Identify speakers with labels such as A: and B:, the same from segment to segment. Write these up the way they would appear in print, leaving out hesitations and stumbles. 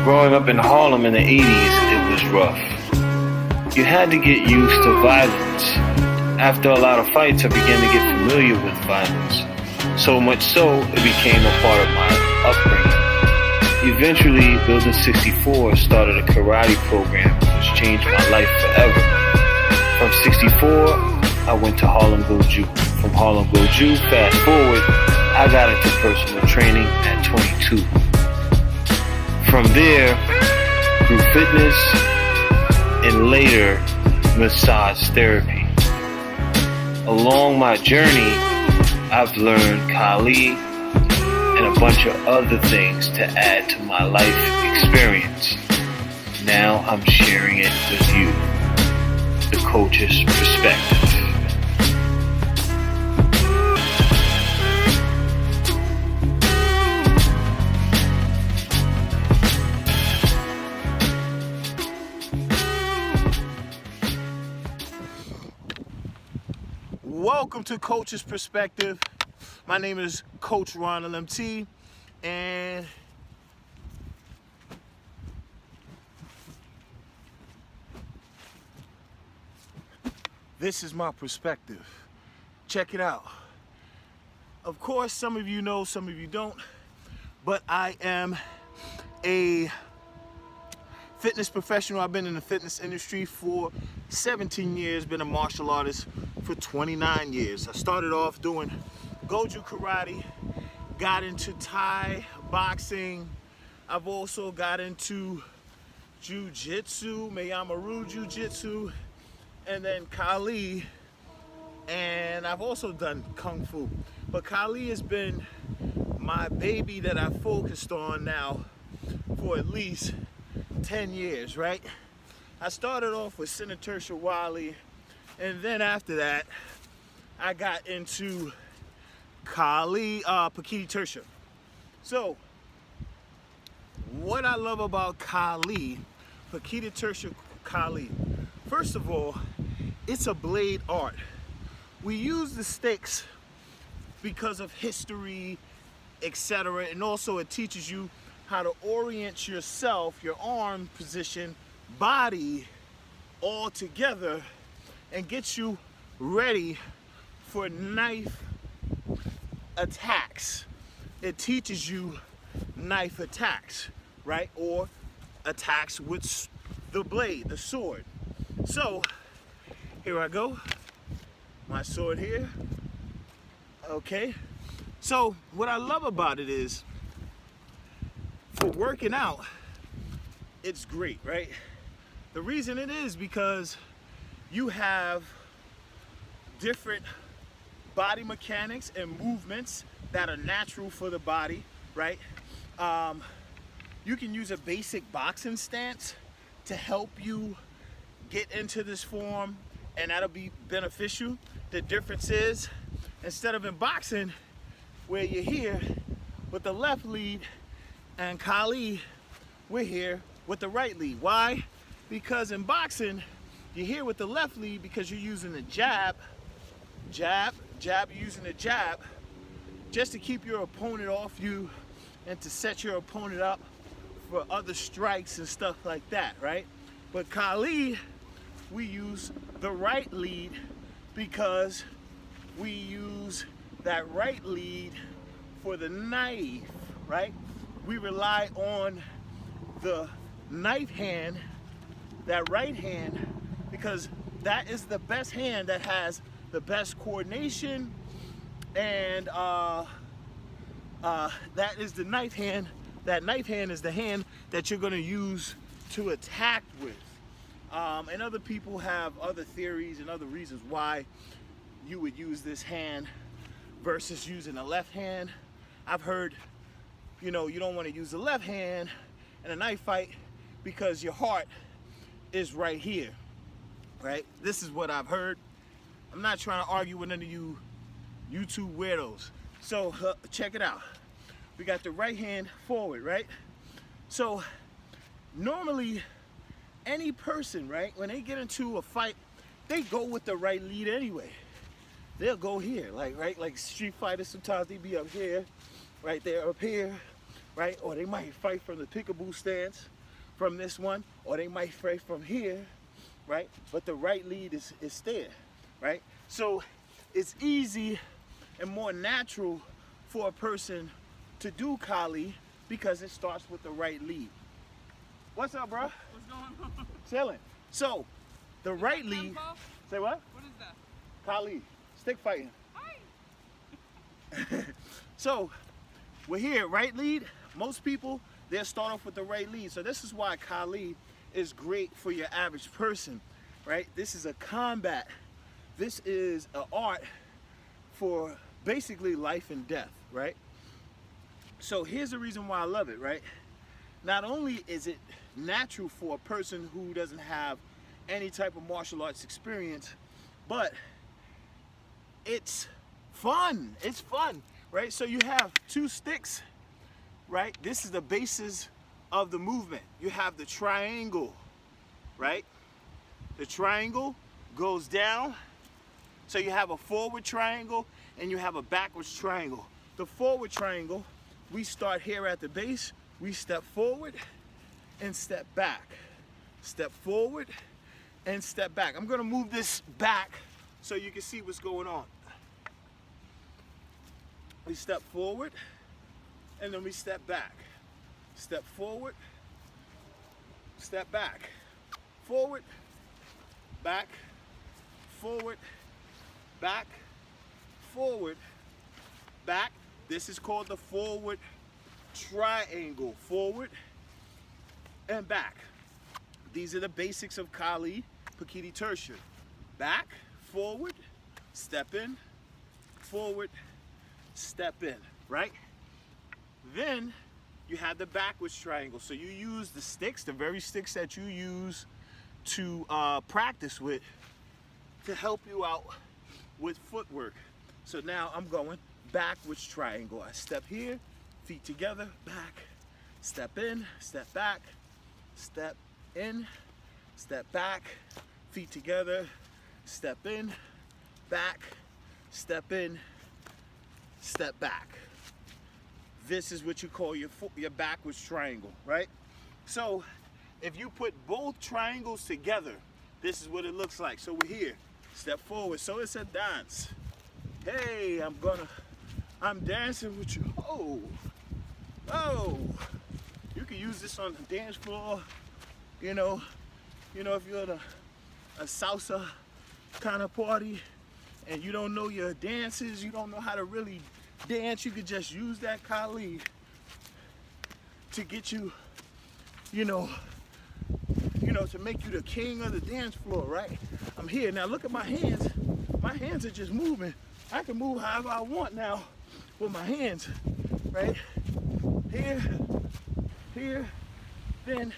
A: Growing up in Harlem in the 80s, it was rough. You had to get used to violence. After a lot of fights, I began to get familiar with violence. So much so, it became a part of my upbringing. Eventually, Building 64 started a karate program which changed my life forever. From 64, I went to Harlem Goju. From Harlem Goju, fast forward, I got into personal training at 22. From there, grew fitness and later massage therapy. Along my journey, I've learned Kali and a bunch of other things to add to my life experience. Now I'm sharing it with you, the coach's perspective.
B: Welcome to Coach's Perspective. My name is Coach Ronald MT, and this is my perspective. Check it out. Of course, some of you know, some of you don't, but I am a fitness professional. I've been in the fitness industry for 17 years, been a martial artist for 29 years. I started off doing Goju karate, got into Thai boxing. I've also got into Jiu-Jitsu, Miyama-Ryu Jiu-Jitsu, and then Kali, and I've also done Kung Fu. But Kali has been my baby that I focused on now for at least 10 years, right? I started off with Senator Wali, and then after that, I got into Kali, Pakiti Tersha. So, what I love about Kali, Pakiti Tersha Kali, first of all, it's a blade art. We use the sticks because of history, etc., and also it teaches you how to orient yourself, your arm position, body, all together, and get you ready for knife attacks. It teaches you knife attacks, right? Or attacks with the blade, the sword. So, here I go. My sword here. Okay. So, what I love about it is, for working out, it's great, right? The reason it is because you have different body mechanics and movements that are natural for the body, right? You can use a basic boxing stance to help you get into this form, and that'll be beneficial. The difference is, instead of in boxing, where you're here with the left lead, and Kali, we're here with the right lead. Why? Because in boxing, you're here with the left lead because you're using the jab, you're using the jab just to keep your opponent off you and to set your opponent up for other strikes and stuff like that, right? But Kali, we use the right lead because we use that right lead for the knife, right? We rely on the knife hand, that right hand, because that is the best hand that has the best coordination, and that is the knife hand. That knife hand is the hand that you're gonna use to attack with. And other people have other theories and other reasons why you would use this hand versus using the left hand. I've heard, you know, you don't want to use the left hand in a knife fight because your heart is right here, right? This is what I've heard. I'm not trying to argue with any of you YouTube weirdos. So check it out. We got the right hand forward, right? So normally any person, right, when they get into a fight, they go with the right lead anyway. They'll go here, like Street Fighters, sometimes they be up here, right there, up here, right? Or they might fight from the peekaboo stance, from this one, or they might spray from here, right? But the right lead is there, right? So it's easy and more natural for a person to do Kali because it starts with the right lead. What's up, bro?
C: What's going on?
B: Chilling. So the right lead.
C: Tempo?
B: Say what?
C: What is that?
B: Kali, stick fighting.
C: Hi.
B: So we're here, right lead. Most people, they'll start off with the right lead. So this is why Kali is great for your average person, right? This is a combat. This is an art for basically life and death, right? So here's the reason why I love it, right? Not only is it natural for a person who doesn't have any type of martial arts experience, but it's fun. It's fun, right? So you have two sticks, right? This is the basis of the movement. You have the triangle, right? The triangle goes down. So you have a forward triangle and you have a backwards triangle. The forward triangle, we start here at the base. We step forward and step back. Step forward and step back. I'm gonna move this back so you can see what's going on. We step forward and then we step back. Step forward, step back. Forward, back, forward, back, forward, back. This is called the forward triangle. Forward and back. These are the basics of Kali Pakiti Tirtha. Back, forward, step in, forward, step in, right? Then you have the backwards triangle. So you use the sticks, the very sticks that you use to practice with, to help you out with footwork. So now I'm going backwards triangle. I step here, feet together, back, step in, step back, step in, step back, feet together, step in, back, step in, step back. This is what you call your backwards triangle, right? So if you put both triangles together, this is what it looks like. So we're here, step forward. So it's a dance. Hey, I'm dancing with you. Oh, oh. You can use this on the dance floor. You know, if you're at a salsa kind of party and you don't know your dances, you don't know how to really dance, you could just use that Kali to get you, to make you the king of the dance floor, right? I'm here. Now look at my hands. My hands are just moving. I can move however I want now with my hands, right? Here, here, then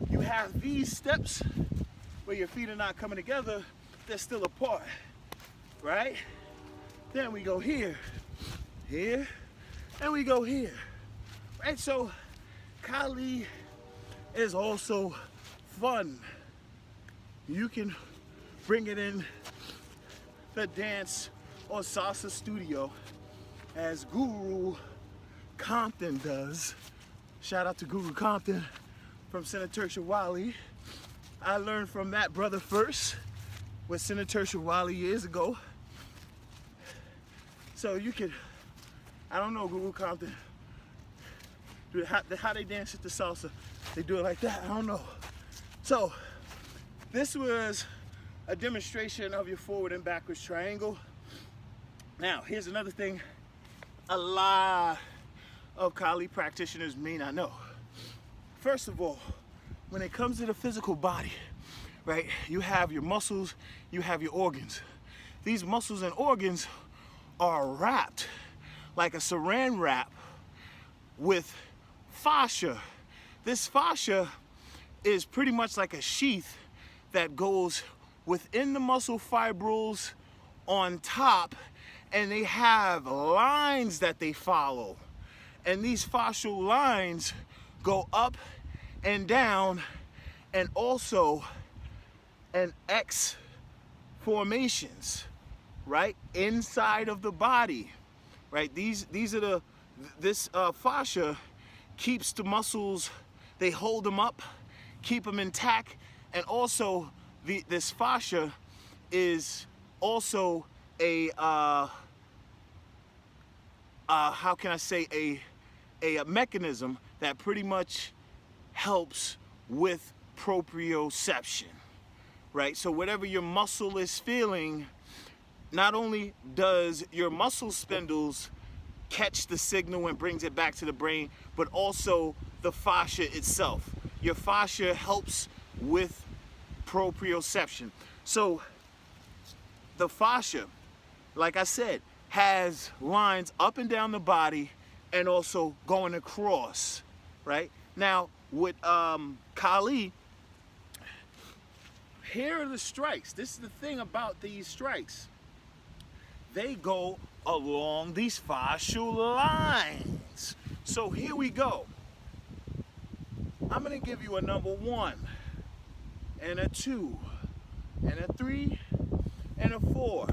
B: you have these steps where your feet are not coming together, they're still apart, right? Then we go here, here, and we go here, right? So Kali is also fun. You can bring it in the dance or salsa studio as Guru Compton does. Shout out to Guru Compton from Senator Tirtha Wali. I learned from that brother first with Senator Tirtha Wali years ago. So you could, I don't know, Guru Compton, how they dance at the salsa. They do it like that, I don't know. So this was a demonstration of your forward and backwards triangle. Now, here's another thing a lot of Kali practitioners may not know. First of all, when it comes to the physical body, right, you have your muscles, you have your organs. These muscles and organs are wrapped like a saran wrap with fascia. This fascia is pretty much like a sheath that goes within the muscle fibrils on top, and they have lines that they follow. And these fascial lines go up and down, and also an X formations, right, inside of the body, right? This fascia keeps the muscles They hold them up, keep them intact, and also this fascia is also a how can I say, a mechanism that pretty much helps with proprioception, right? So whatever your muscle is feeling, not only does your muscle spindles catch the signal and brings it back to the brain, but also the fascia itself. Your fascia helps with proprioception. So the fascia, like I said, has lines up and down the body and also going across, right? Now with Kali, here are the strikes. This is the thing about these strikes. They go along these fascial lines. So here we go. I'm gonna give you a number 1 and a 2 and a 3 and a 4.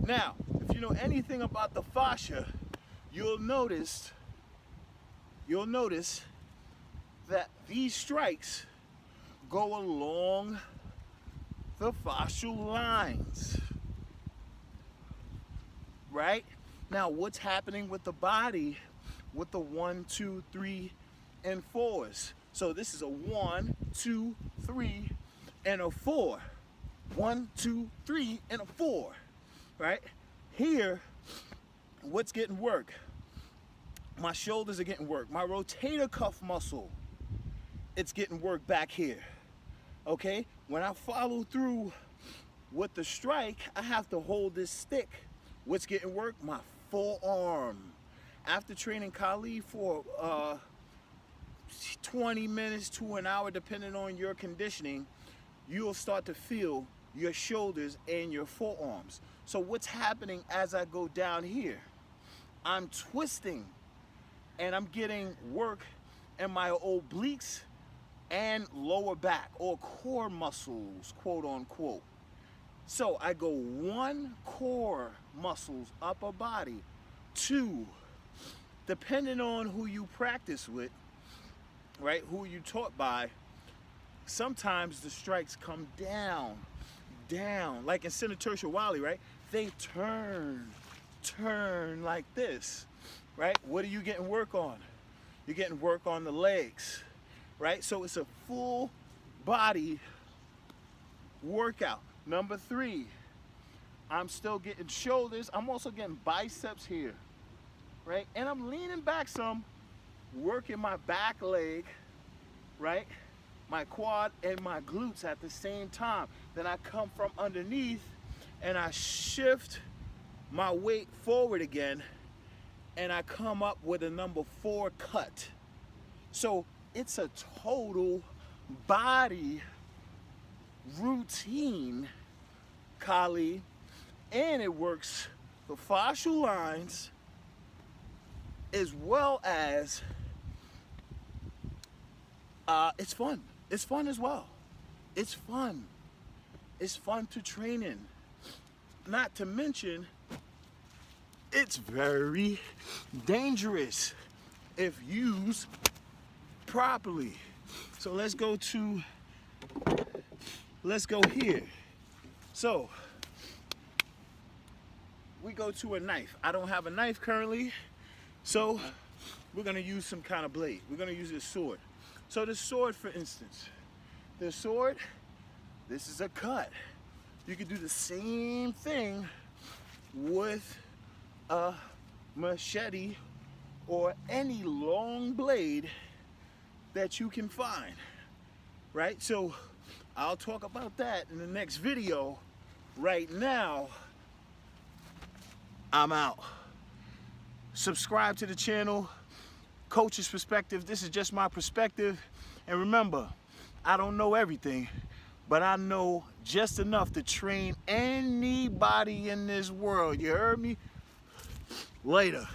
B: Now, if you know anything about the fascia, you'll notice that these strikes go along the fascial lines, right? Now, what's happening with the body with the 1, 2, 3, and 4s? So this is a 1, 2, 3, and a 4. 1, 2, 3, and a 4, right? Here, what's getting work? My shoulders are getting work. My rotator cuff muscle, it's getting work back here, okay? When I follow through with the strike, I have to hold this stick. What's getting work? My forearm. After training Kali for 20 minutes to an hour, depending on your conditioning, you'll start to feel your shoulders and your forearms. So what's happening as I go down here? I'm twisting and I'm getting work in my obliques and lower back, or core muscles, quote unquote. So I go 1, core muscles, upper body, 2, depending on who you practice with, right, who you taught by, sometimes the strikes come down, like in Senator Wally, right? They turn like this, right? What are you getting work on? You're getting work on the legs, right? So it's a full body workout. Number 3, I'm still getting shoulders. I'm also getting biceps here, right? And I'm leaning back some, working my back leg, right? My quad and my glutes at the same time. Then I come from underneath and I shift my weight forward again, and I come up with a number 4 cut. So it's a total body routine, Kali, and it works the fascial lines as well as it's fun. It's fun as well. It's fun. It's fun to train in. Not to mention, it's very dangerous if used properly. So let's go here. So we go to a knife. I don't have a knife currently, so we're gonna use some kind of blade. We're gonna use this sword. So the sword, for instance, the sword, this is a cut. You can do the same thing with a machete or any long blade that you can find, right? So I'll talk about that in the next video. Right now, I'm out. Subscribe to the channel, Coach's Perspective. This is just my perspective. And remember, I don't know everything, but I know just enough to train anybody in this world. You heard me? Later.